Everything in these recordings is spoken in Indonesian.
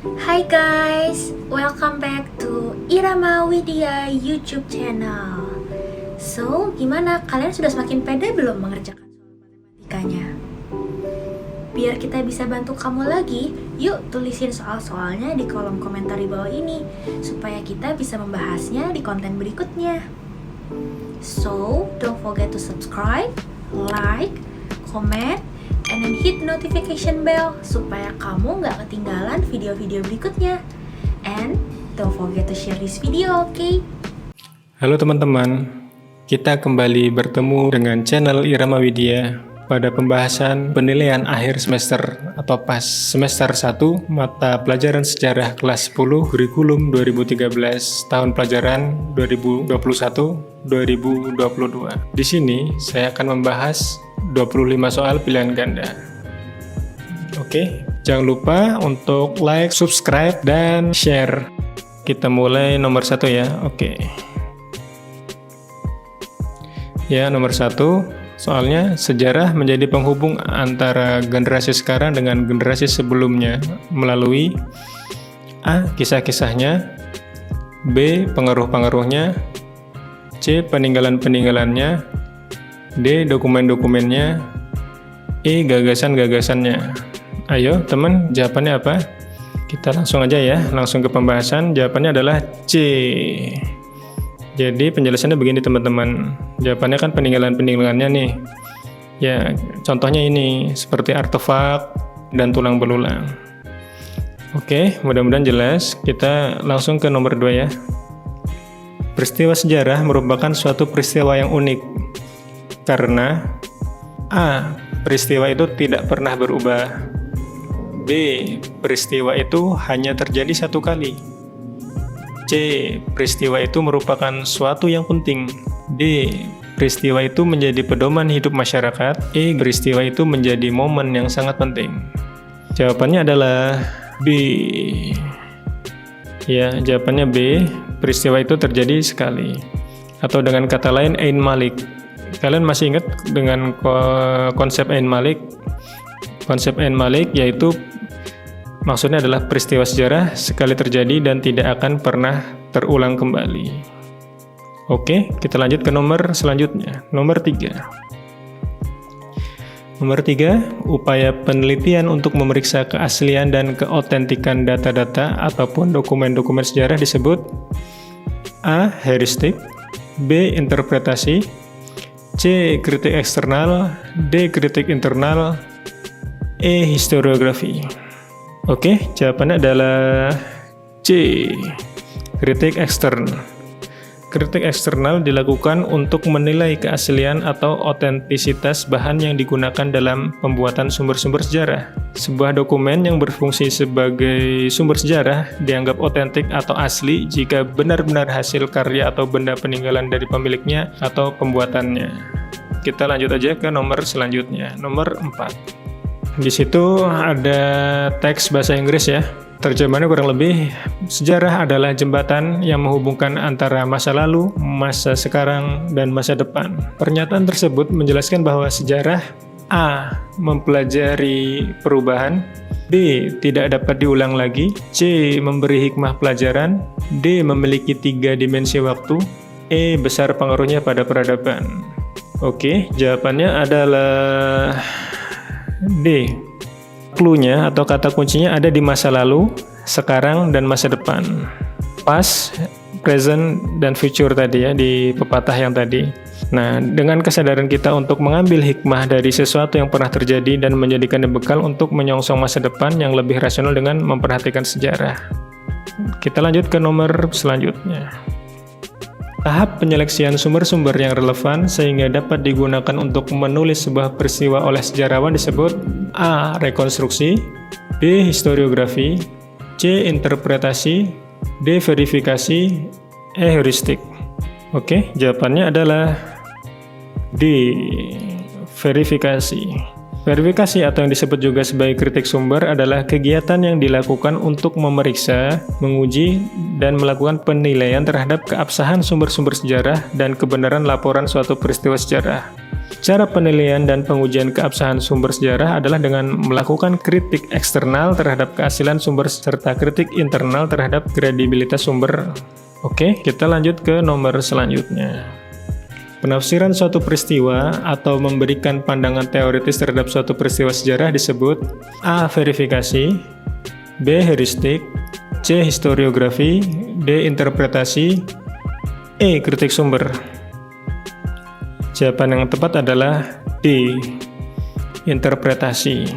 Hai guys, welcome back to Irama Widya YouTube channel. So, gimana? Kalian sudah semakin pede belum mengerjakan soal matematikanya? Biar kita bisa bantu kamu lagi, yuk tulisin soal-soalnya di kolom komentar di bawah ini, supaya kita bisa membahasnya di konten berikutnya. So, don't forget to subscribe, like, comment, and then hit notification bell supaya kamu gak ketinggalan video-video berikutnya. And don't forget to share this video, okay? Halo teman-teman, kita kembali bertemu dengan channel Irama Widya pada pembahasan penilaian akhir semester atau PAS semester 1 mata pelajaran sejarah kelas 10 kurikulum 2013 tahun pelajaran 2021-2022. Di sini saya akan membahas 25 soal pilihan ganda. Oke, jangan lupa untuk like, subscribe, dan share. Kita mulai nomor 1 ya. Oke. Ya, nomor 1. Soalnya sejarah menjadi penghubung antara generasi sekarang dengan generasi sebelumnya melalui A. Kisah-kisahnya, B. Pengaruh-pengaruhnya, C. Peninggalan-peninggalannya, D. Dokumen-dokumennya, E. Gagasan-gagasannya. Ayo teman, jawabannya apa? Kita langsung aja ya, langsung ke pembahasan. Jawabannya adalah C. Jadi penjelasannya begini teman-teman. Jawabannya kan peninggalan-peninggalannya nih. Ya, contohnya ini seperti artefak dan tulang belulang. Oke, mudah-mudahan jelas. Kita langsung ke nomor 2 ya. Peristiwa sejarah merupakan suatu peristiwa yang unik karena A. Peristiwa itu tidak pernah berubah, B. Peristiwa itu hanya terjadi satu kali, C. Peristiwa itu merupakan suatu yang penting, D. Peristiwa itu menjadi pedoman hidup masyarakat, E. Peristiwa itu menjadi momen yang sangat penting. Jawabannya adalah B. Ya, jawabannya B. Peristiwa itu terjadi sekali. Atau dengan kata lain, Ain Malik. Kalian masih ingat dengan konsep Ain Malik? Konsep Ain Malik yaitu maksudnya adalah peristiwa sejarah sekali terjadi dan tidak akan pernah terulang kembali. Oke, kita lanjut ke nomor selanjutnya. Nomor 3. Nomor 3, upaya penelitian untuk memeriksa keaslian dan keotentikan data-data ataupun dokumen-dokumen sejarah disebut A. Heuristik, B. Interpretasi, C. Kritik eksternal, D. Kritik internal, E. Historiografi. Oke, jawabannya adalah C. Kritik eksternal. Kritik eksternal dilakukan untuk menilai keaslian atau otentisitas bahan yang digunakan dalam pembuatan sumber-sumber sejarah. Sebuah dokumen yang berfungsi sebagai sumber sejarah dianggap otentik atau asli jika benar-benar hasil karya atau benda peninggalan dari pemiliknya atau pembuatannya. Kita lanjut aja ke nomor selanjutnya, nomor 4. Di situ ada teks bahasa Inggris ya. Terjemahannya kurang lebih, sejarah adalah jembatan yang menghubungkan antara masa lalu, masa sekarang, dan masa depan. Pernyataan tersebut menjelaskan bahwa sejarah A. Mempelajari perubahan, B. Tidak dapat diulang lagi, C. Memberi hikmah pelajaran, D. Memiliki 3 dimensi waktu, E. Besar pengaruhnya pada peradaban. Oke, jawabannya adalah D. Clue-nya atau kata kuncinya ada di masa lalu, sekarang, dan masa depan. Past, present, dan future tadi ya, di pepatah yang tadi. Nah, dengan kesadaran kita untuk mengambil hikmah dari sesuatu yang pernah terjadi dan menjadikannya bekal untuk menyongsong masa depan yang lebih rasional dengan memperhatikan sejarah. Kita lanjut ke nomor selanjutnya. Tahap penyeleksian sumber-sumber yang relevan sehingga dapat digunakan untuk menulis sebuah peristiwa oleh sejarawan disebut A. Rekonstruksi, B. Historiografi, C. Interpretasi, D. Verifikasi, E. Heuristik. Oke, jawabannya adalah D. Verifikasi. Verifikasi atau yang disebut juga sebagai kritik sumber adalah kegiatan yang dilakukan untuk memeriksa, menguji, dan melakukan penilaian terhadap keabsahan sumber-sumber sejarah dan kebenaran laporan suatu peristiwa sejarah. Cara penilaian dan pengujian keabsahan sumber sejarah adalah dengan melakukan kritik eksternal terhadap keaslian sumber serta kritik internal terhadap kredibilitas sumber. Oke, kita lanjut ke nomor selanjutnya. Penafsiran suatu peristiwa atau memberikan pandangan teoritis terhadap suatu peristiwa sejarah disebut A. Verifikasi, B. Heuristik, C. Historiografi, D. Interpretasi, E. Kritik sumber. Jawaban yang tepat adalah D. Interpretasi.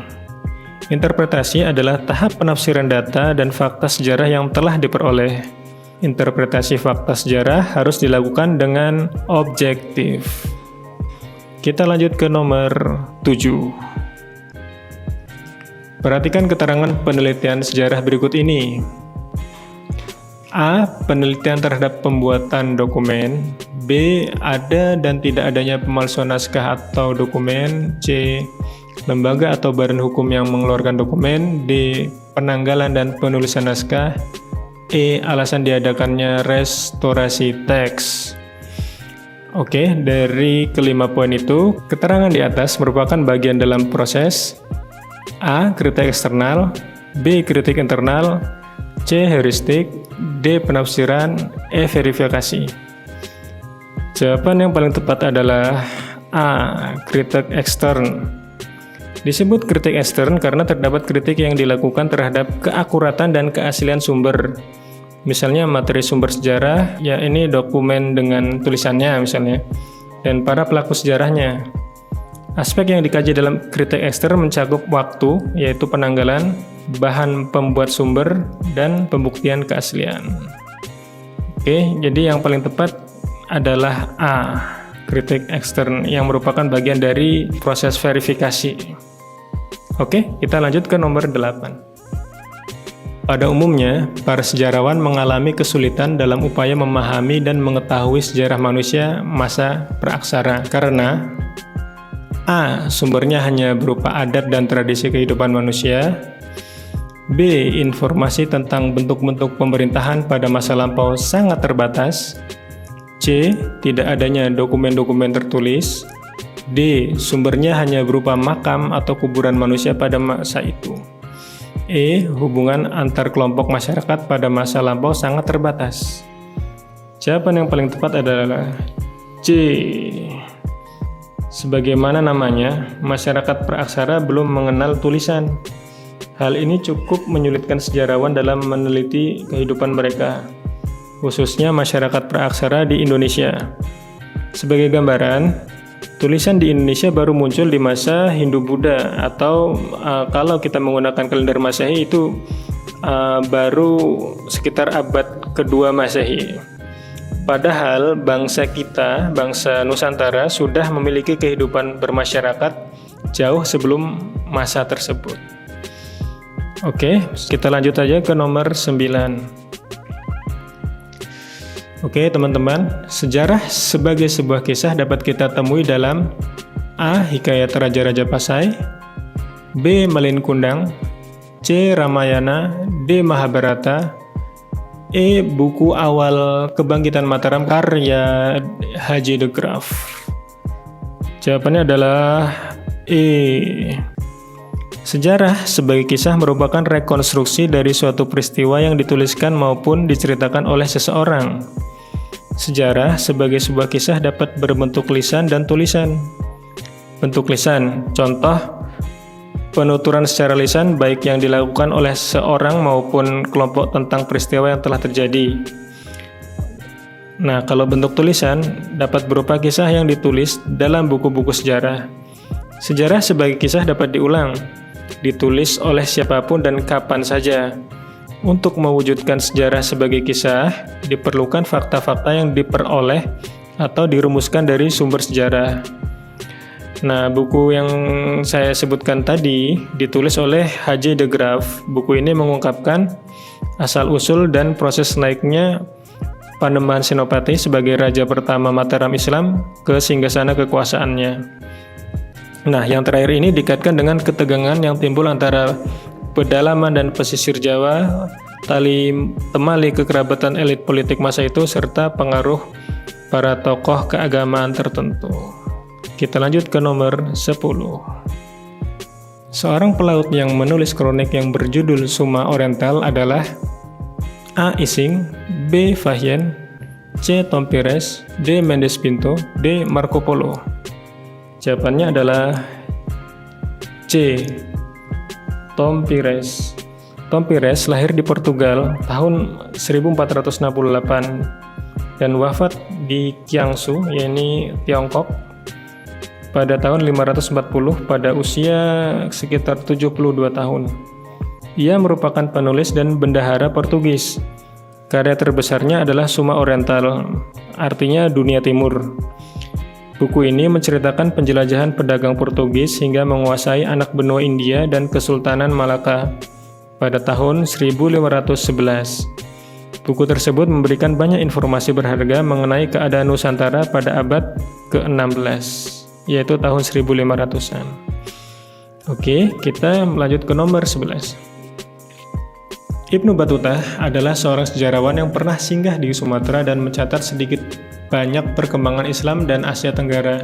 Interpretasi adalah tahap penafsiran data dan fakta sejarah yang telah diperoleh. Interpretasi fakta sejarah harus dilakukan dengan objektif. Kita lanjut ke nomor 7. Perhatikan keterangan penelitian sejarah berikut ini. A. Penelitian terhadap pembuatan dokumen. B. Ada dan tidak adanya pemalsuan naskah atau dokumen. C. Lembaga atau badan hukum yang mengeluarkan dokumen. D. Penanggalan dan penulisan naskah. E. Alasan diadakannya restorasi teks. Oke, dari kelima poin itu, keterangan di atas merupakan bagian dalam proses A. Kritik eksternal, B. Kritik internal, C. Heuristik, D. Penafsiran, E. Verifikasi. Jawaban yang paling tepat adalah A. Kritik ekstern. Disebut kritik ekstern karena terdapat kritik yang dilakukan terhadap keakuratan dan keaslian sumber. Misalnya materi sumber sejarah, ya ini dokumen dengan tulisannya misalnya, dan para pelaku sejarahnya. Aspek yang dikaji dalam kritik ekstern mencakup waktu, yaitu penanggalan, bahan pembuat sumber, dan pembuktian keaslian. Oke, jadi yang paling tepat adalah A, kritik ekstern, yang merupakan bagian dari proses verifikasi. Oke, kita lanjut ke nomor 8. Pada umumnya, para sejarawan mengalami kesulitan dalam upaya memahami dan mengetahui sejarah manusia masa praaksara karena A. Sumbernya hanya berupa adat dan tradisi kehidupan manusia. B. Informasi tentang bentuk-bentuk pemerintahan pada masa lampau sangat terbatas. C. Tidak adanya dokumen-dokumen tertulis. D. Sumbernya hanya berupa makam atau kuburan manusia pada masa itu. E. Hubungan antar kelompok masyarakat pada masa lampau sangat terbatas. Jawaban yang paling tepat adalah C. Sebagaimana namanya, masyarakat praaksara belum mengenal tulisan. Hal ini cukup menyulitkan sejarawan dalam meneliti kehidupan mereka, khususnya masyarakat praaksara di Indonesia. Sebagai gambaran, tulisan di Indonesia baru muncul di masa Hindu-Buddha atau kalau kita menggunakan kalender Masehi itu baru sekitar abad kedua Masehi. Padahal bangsa kita, bangsa Nusantara sudah memiliki kehidupan bermasyarakat jauh sebelum masa tersebut. Oke, kita lanjut aja ke nomor 9. Oke teman-teman, sejarah sebagai sebuah kisah dapat kita temui dalam A. Hikayat Raja-Raja Pasai, B. Malin Kundang, C. Ramayana, D. Mahabharata, E. Buku Awal Kebangkitan Mataram karya H.J. de Graaf. Jawabannya adalah E. Sejarah sebagai kisah merupakan rekonstruksi dari suatu peristiwa yang dituliskan maupun diceritakan oleh seseorang. Sejarah sebagai sebuah kisah dapat berbentuk lisan dan tulisan. Bentuk lisan, contoh penuturan secara lisan baik yang dilakukan oleh seorang maupun kelompok tentang peristiwa yang telah terjadi. Nah, kalau bentuk tulisan dapat berupa kisah yang ditulis dalam buku-buku sejarah. Sejarah sebagai kisah dapat diulang, ditulis oleh siapapun dan kapan saja. Untuk mewujudkan sejarah sebagai kisah, diperlukan fakta-fakta yang diperoleh atau dirumuskan dari sumber sejarah. Nah, buku yang saya sebutkan tadi ditulis oleh H.J. de Graaf. Buku ini mengungkapkan asal-usul dan proses naiknya Panembahan Senopati sebagai raja pertama Mataram Islam ke singgasana kekuasaannya. Nah, yang terakhir ini dikaitkan dengan ketegangan yang timbul antara pedalaman dan pesisir Jawa, tali temali kekerabatan elit politik masa itu, serta pengaruh para tokoh keagamaan tertentu. Kita lanjut ke nomor 10. Seorang pelaut yang menulis kronik yang berjudul Suma Oriental adalah A. Ising, B. Fahien, C. Tom Pires, D. Mendes Pinto, D. Marco Polo. Jawabannya adalah C. Tom Pires. Tom Pires lahir di Portugal tahun 1468 dan wafat di Jiangsu, yaitu Tiongkok, pada tahun 540 pada usia sekitar 72 tahun. Ia merupakan penulis dan bendahara Portugis. Karya terbesarnya adalah Suma Oriental, artinya dunia timur. Buku ini menceritakan penjelajahan pedagang Portugis hingga menguasai anak benua India dan Kesultanan Malaka pada tahun 1511. Buku tersebut memberikan banyak informasi berharga mengenai keadaan Nusantara pada abad ke-16. Yaitu tahun 1500-an. Oke, kita lanjut ke nomor 11. Ibnu Battuta adalah seorang sejarawan yang pernah singgah di Sumatera dan mencatat sedikit banyak perkembangan Islam dan Asia Tenggara.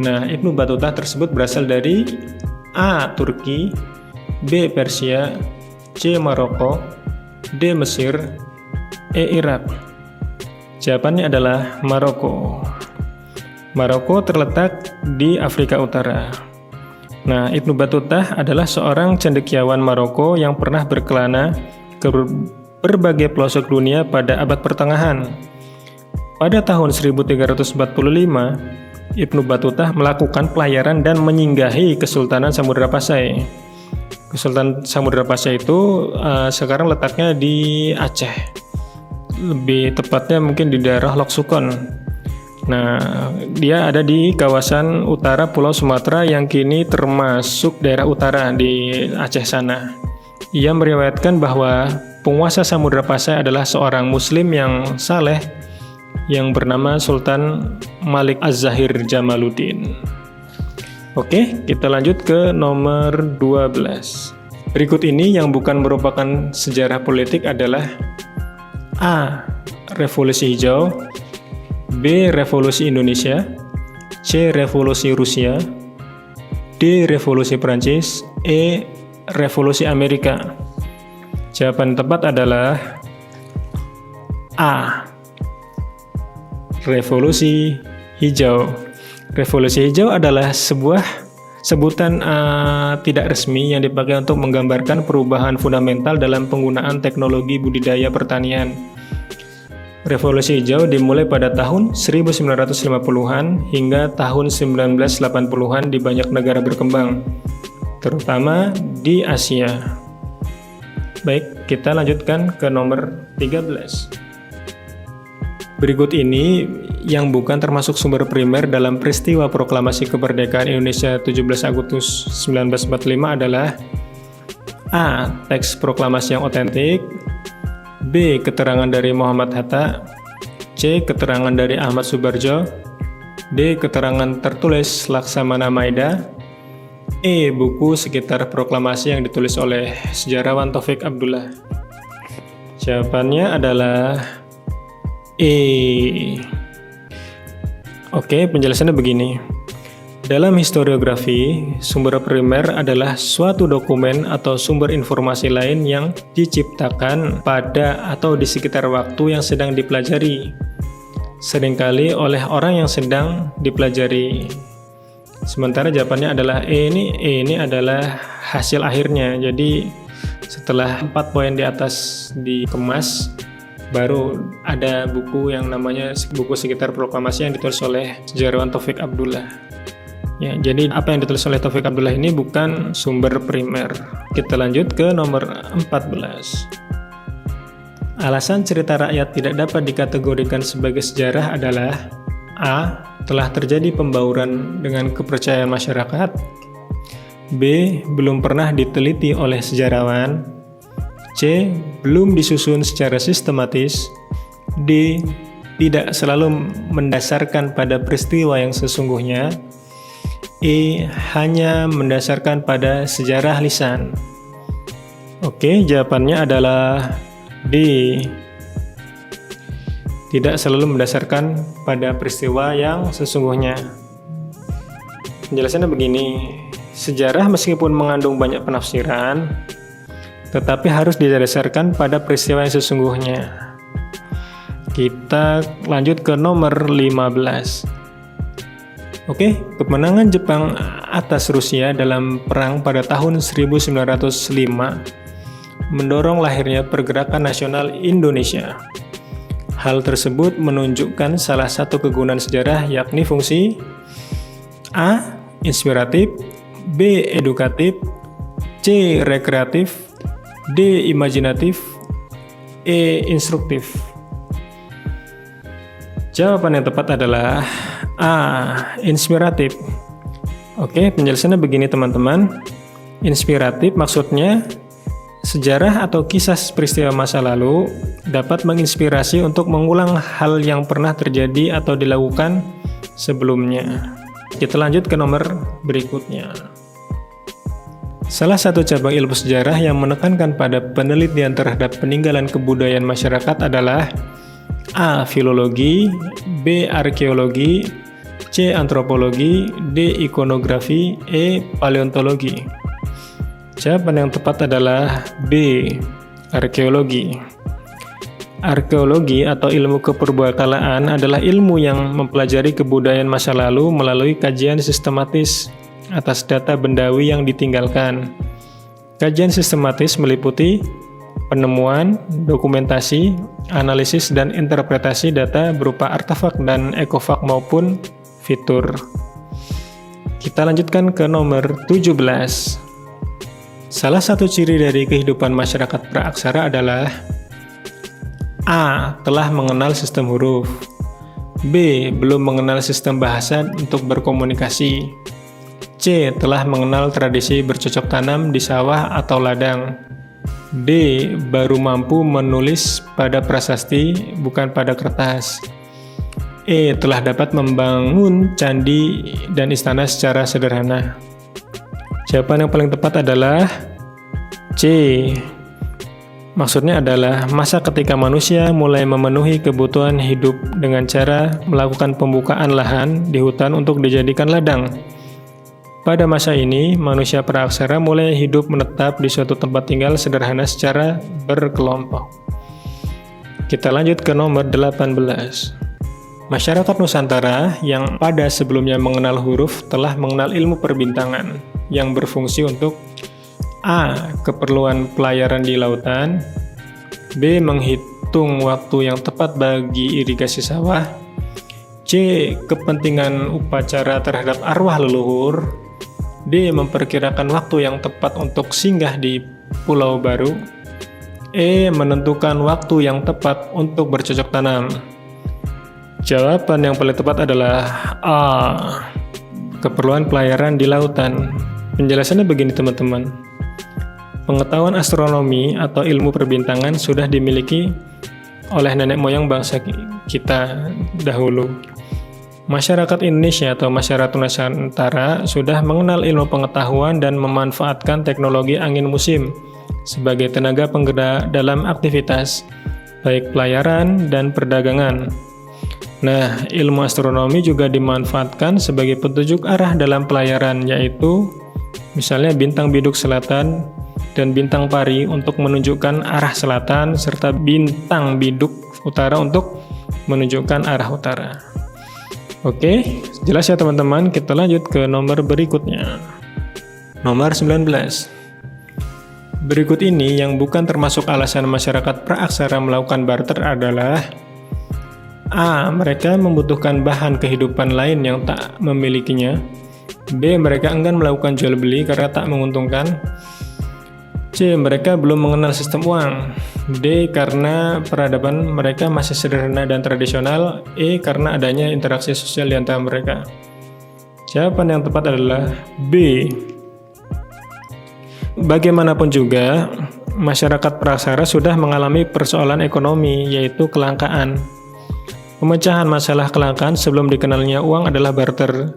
Nah, Ibnu Battuta tersebut berasal dari A. Turki, B. Persia, C. Maroko, D. Mesir, E. Irak. Jawabannya adalah Maroko. Maroko terletak di Afrika Utara. Nah, Ibnu Battuta adalah seorang cendekiawan Maroko yang pernah berkelana ke berbagai pelosok dunia pada abad pertengahan. Pada tahun 1345, Ibnu Battuta melakukan pelayaran dan menyinggahi Kesultanan Samudra Pasai. Kesultanan Samudra Pasai itu sekarang letaknya di Aceh. Lebih tepatnya mungkin di daerah Lok Sukon. Nah, dia ada di kawasan utara Pulau Sumatera yang kini termasuk daerah utara di Aceh sana. Ia meriwayatkan bahwa penguasa Samudra Pasai adalah seorang muslim yang saleh yang bernama Sultan Malik Az-Zahir Jamaluddin. Oke, kita lanjut ke nomor 12. Berikut ini yang bukan merupakan sejarah politik adalah A. Revolusi Hijau, B. Revolusi Indonesia, C. Revolusi Rusia, D. Revolusi Prancis, E. Revolusi Amerika. Jawaban tepat adalah A. Revolusi Hijau. Revolusi Hijau adalah sebuah sebutan tidak resmi yang dipakai untuk menggambarkan perubahan fundamental dalam penggunaan teknologi budidaya pertanian. Revolusi Hijau dimulai pada tahun 1950-an hingga tahun 1980-an di banyak negara berkembang, terutama di Asia. Baik, kita lanjutkan ke nomor 13. Berikut ini yang bukan termasuk sumber primer dalam peristiwa proklamasi kemerdekaan Indonesia 17 Agustus 1945 adalah A. Teks proklamasi yang otentik, B. Keterangan dari Muhammad Hatta, C. Keterangan dari Ahmad Subarjo, D. Keterangan tertulis Laksamana Maida, E. Buku sekitar proklamasi yang ditulis oleh sejarawan Taufik Abdullah. Jawabannya adalah E. Oke, penjelasannya begini. Dalam historiografi, sumber primer adalah suatu dokumen atau sumber informasi lain yang diciptakan pada atau di sekitar waktu yang sedang dipelajari, seringkali oleh orang yang sedang dipelajari. Sementara jawabannya adalah E ini adalah hasil akhirnya. Jadi setelah 4 poin di atas dikemas, baru ada buku yang namanya buku sekitar proklamasi yang ditulis oleh sejarawan Taufik Abdullah. Ya, jadi apa yang ditulis oleh Taufik Abdullah ini bukan sumber primer. Kita lanjut ke nomor 14. Alasan cerita rakyat tidak dapat dikategorikan sebagai sejarah adalah A. Telah terjadi pembauran dengan kepercayaan masyarakat, B. Belum pernah diteliti oleh sejarawan, C. Belum disusun secara sistematis, D. Tidak selalu mendasarkan pada peristiwa yang sesungguhnya, E. Hanya mendasarkan pada sejarah lisan. Oke, jawabannya adalah D. Tidak selalu mendasarkan pada peristiwa yang sesungguhnya. Penjelasannya begini, sejarah meskipun mengandung banyak penafsiran, tetapi harus didasarkan pada peristiwa yang sesungguhnya. Kita lanjut ke nomor 15. Oke, kemenangan Jepang atas Rusia dalam perang pada tahun 1905 mendorong lahirnya Pergerakan Nasional Indonesia. Hal tersebut menunjukkan salah satu kegunaan sejarah, yakni fungsi A. Inspiratif, B. Edukatif, C. Rekreatif, D. Imajinatif, E. Instruktif. Jawaban yang tepat adalah A. Inspiratif. Oke, penjelasannya begini teman-teman. Inspiratif maksudnya sejarah atau kisah peristiwa masa lalu dapat menginspirasi untuk mengulang hal yang pernah terjadi atau dilakukan sebelumnya. Kita lanjut ke nomor berikutnya. Salah satu cabang ilmu sejarah yang menekankan pada penelitian terhadap peninggalan kebudayaan masyarakat adalah A. Filologi, B. Arkeologi, C. Antropologi, D. Ikonografi, E. Paleontologi. Jawaban yang tepat adalah B. Arkeologi. Arkeologi atau ilmu keperbakalaan adalah ilmu yang mempelajari kebudayaan masa lalu melalui kajian sistematis atas data bendawi yang ditinggalkan. Kajian sistematis meliputi penemuan, dokumentasi, analisis, dan interpretasi data berupa artefak dan ekofak maupun fitur. Kita lanjutkan ke nomor 17. Salah satu ciri dari kehidupan masyarakat praaksara adalah A. Telah mengenal sistem huruf, B. Belum mengenal sistem bahasa untuk berkomunikasi, C. Telah mengenal tradisi bercocok tanam di sawah atau ladang, D. Baru mampu menulis pada prasasti bukan pada kertas, E. Telah dapat membangun candi dan istana secara sederhana. Jawaban yang paling tepat adalah C. Maksudnya adalah masa ketika manusia mulai memenuhi kebutuhan hidup dengan cara melakukan pembukaan lahan di hutan untuk dijadikan ladang. Pada masa ini, manusia praaksara mulai hidup menetap di suatu tempat tinggal sederhana secara berkelompok. Kita lanjut ke nomor 18. Masyarakat Nusantara yang pada sebelumnya mengenal huruf telah mengenal ilmu perbintangan yang berfungsi untuk A. Keperluan pelayaran di lautan, B. Menghitung waktu yang tepat bagi irigasi sawah, C. Kepentingan upacara terhadap arwah leluhur, D. Memperkirakan waktu yang tepat untuk singgah di pulau baru, E. Menentukan waktu yang tepat untuk bercocok tanam. Jawaban yang paling tepat adalah A. Keperluan pelayaran di lautan. Penjelasannya begini teman-teman. Pengetahuan astronomi atau ilmu perbintangan sudah dimiliki oleh nenek moyang bangsa kita dahulu. Masyarakat Indonesia atau masyarakat Nusantara sudah mengenal ilmu pengetahuan dan memanfaatkan teknologi angin musim sebagai tenaga penggerak dalam aktivitas, baik pelayaran dan perdagangan. Nah, ilmu astronomi juga dimanfaatkan sebagai petunjuk arah dalam pelayaran, yaitu misalnya bintang biduk selatan dan bintang pari untuk menunjukkan arah selatan, serta bintang biduk utara untuk menunjukkan arah utara. Oke, jelas ya teman-teman. Kita lanjut ke nomor berikutnya. Nomor 19. Berikut ini yang bukan termasuk alasan masyarakat praaksara melakukan barter adalah A. Mereka membutuhkan bahan kehidupan lain yang tak memilikinya, B. Mereka enggan melakukan jual beli karena tak menguntungkan, C. Mereka belum mengenal sistem uang, D. Karena peradaban mereka masih sederhana dan tradisional, E. Karena adanya interaksi sosial di antara mereka. Jawaban yang tepat adalah B. Bagaimanapun juga, masyarakat praaksara sudah mengalami persoalan ekonomi, yaitu kelangkaan. Pemecahan masalah kelangkaan sebelum dikenalnya uang adalah barter.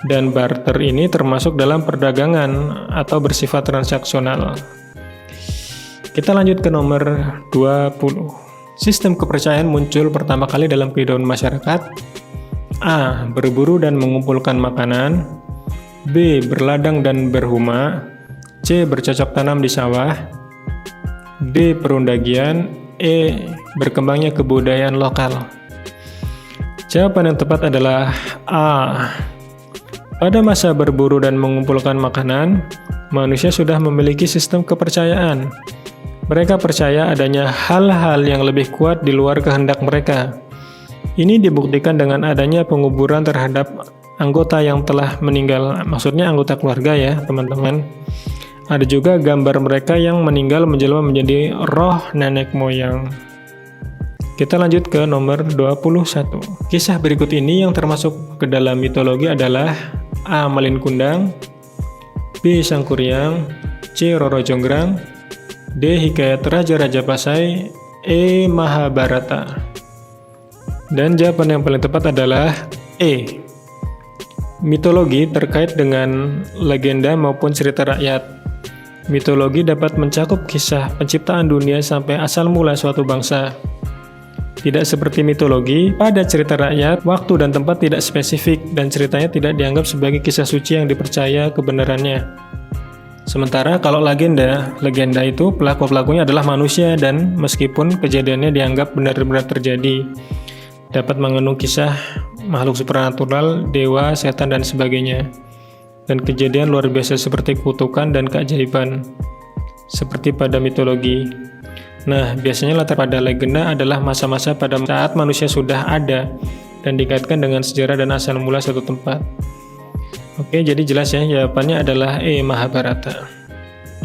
Dan barter ini termasuk dalam perdagangan atau bersifat transaksional. Kita lanjut ke nomor 20. Sistem kepercayaan muncul pertama kali dalam kehidupan masyarakat. A. Berburu dan mengumpulkan makanan, B. Berladang dan berhuma. C. Bercocok tanam di sawah. D. Perundagian. E. Berkembangnya kebudayaan lokal. Jawaban yang tepat adalah A. Pada masa berburu dan mengumpulkan makanan, manusia sudah memiliki sistem kepercayaan. Mereka percaya adanya hal-hal yang lebih kuat di luar kehendak mereka. Ini dibuktikan dengan adanya penguburan terhadap anggota yang telah meninggal, maksudnya anggota keluarga ya teman-teman. Ada juga gambar mereka yang meninggal menjelma menjadi roh nenek moyang. Kita lanjut ke nomor 21. Kisah berikut ini yang termasuk ke dalam mitologi adalah A. Malin Kundang, B. Sangkuriang, C. Roro Jonggrang, D. Hikayat Raja-Raja Pasai, E. Mahabharata. Dan jawaban yang paling tepat adalah E. Mitologi terkait dengan legenda maupun cerita rakyat. Mitologi dapat mencakup kisah penciptaan dunia sampai asal mula suatu bangsa. Tidak seperti mitologi, pada cerita rakyat, waktu dan tempat tidak spesifik dan ceritanya tidak dianggap sebagai kisah suci yang dipercaya kebenarannya. Sementara kalau legenda itu pelaku-pelakunya adalah manusia dan meskipun kejadiannya dianggap benar-benar terjadi, dapat mengandung kisah makhluk supranatural, dewa, setan, dan sebagainya. Dan kejadian luar biasa seperti kutukan dan keajaiban, seperti pada mitologi. Nah, biasanya latar pada legenda adalah masa-masa pada saat manusia sudah ada dan dikaitkan dengan sejarah dan asal mula suatu tempat. Oke, jadi jelas ya, jawabannya adalah E. Mahabharata.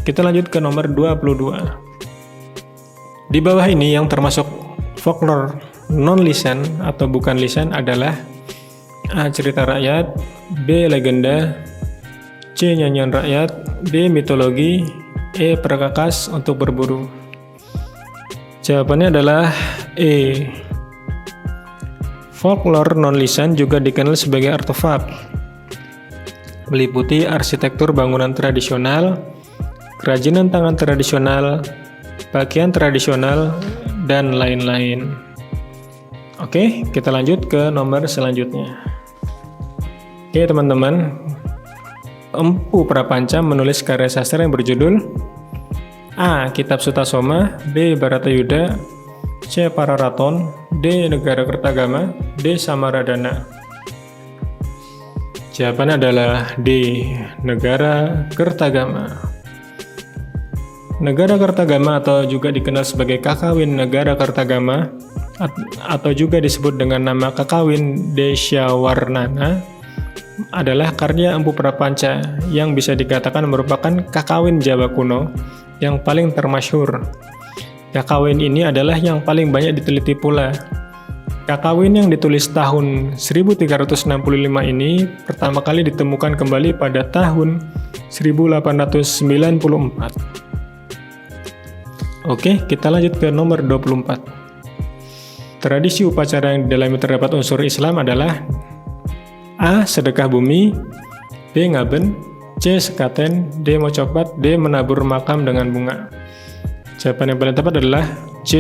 Kita lanjut ke nomor 22. Di bawah ini yang termasuk folklore non-lisan atau bukan lisan adalah A. Cerita rakyat, B. Legenda, C. Nyanyian rakyat, D. Mitologi, E. Perkakas untuk berburu. Jawabannya adalah E. Folklore non-lisan juga dikenal sebagai artefak, meliputi arsitektur bangunan tradisional, kerajinan tangan tradisional, pakaian tradisional, dan lain-lain. Oke, kita lanjut ke nomor selanjutnya. Oke teman-teman, Empu Prapanca menulis karya sastra yang berjudul A. Kitab Sutasoma, B. Bharatayuddha, C. Pararaton, D. Negara Kertagama, D. Samaradana. Jawabannya adalah D. Negara Kertagama. Negara Kertagama atau juga dikenal sebagai Kakawin Negara Kertagama atau juga disebut dengan nama Kakawin Desyawarnana adalah karya Empu Prapanca yang bisa dikatakan merupakan kakawin Jawa kuno yang paling termasyhur. Kakawin ini adalah yang paling banyak diteliti pula. Kakawin yang ditulis tahun 1365 ini pertama kali ditemukan kembali pada tahun 1894. Oke, kita lanjut ke nomor 24. Tradisi upacara yang di dalamnya terdapat unsur Islam adalah A. Sedekah bumi, B. Ngaben, C. Sekaten, D. Mocopat, D. Menabur makam dengan bunga. Jawaban yang paling tepat adalah C.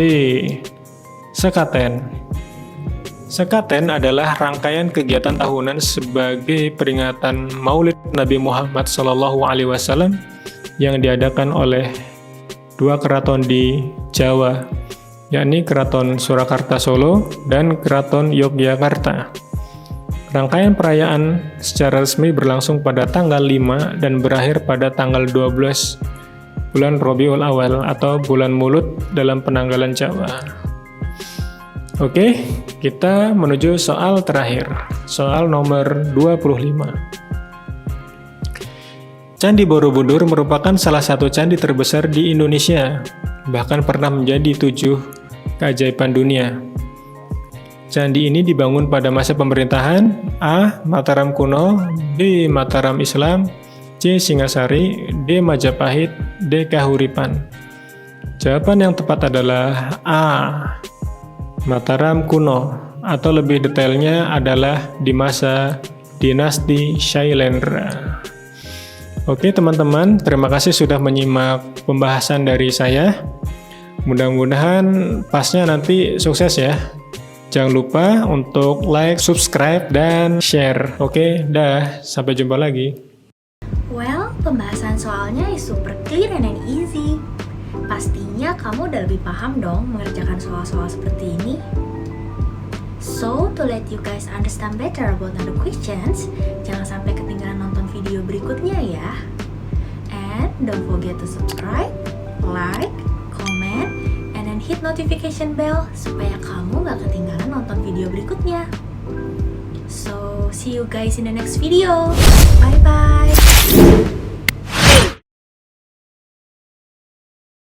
Sekaten. Sekaten adalah rangkaian kegiatan tahunan sebagai peringatan Maulid Nabi Muhammad SAW yang diadakan oleh dua keraton di Jawa, yakni Keraton Surakarta Solo dan Keraton Yogyakarta. Rangkaian perayaan secara resmi berlangsung pada tanggal 5 dan berakhir pada tanggal 12 bulan Rabiul Awal atau bulan Mulut dalam penanggalan Jawa. Oke, kita menuju soal terakhir, soal nomor 25. Candi Borobudur merupakan salah satu candi terbesar di Indonesia, bahkan pernah menjadi 7 keajaiban dunia. Candi ini dibangun pada masa pemerintahan A. Mataram kuno, B. Mataram Islam, C. Singasari, D. Majapahit, D. Kahuripan. Jawaban yang tepat adalah A. Mataram kuno, atau lebih detailnya adalah di masa dinasti Shailendra. Oke teman-teman, terima kasih sudah menyimak pembahasan dari saya. Mudah-mudahan pasnya nanti sukses ya. Jangan lupa untuk like, subscribe, dan share. Oke, dah. Sampai jumpa lagi. pembahasan soalnya is super clear and easy. Pastinya kamu udah lebih paham dong mengerjakan soal-soal seperti ini. So, to let you guys understand better about the questions, jangan sampai ketinggalan nonton video berikutnya ya. And don't forget to subscribe, like, comment, and then hit notification bell supaya kamu gak ketinggalan nonton video berikutnya. So, see you guys in the next video. Bye-bye.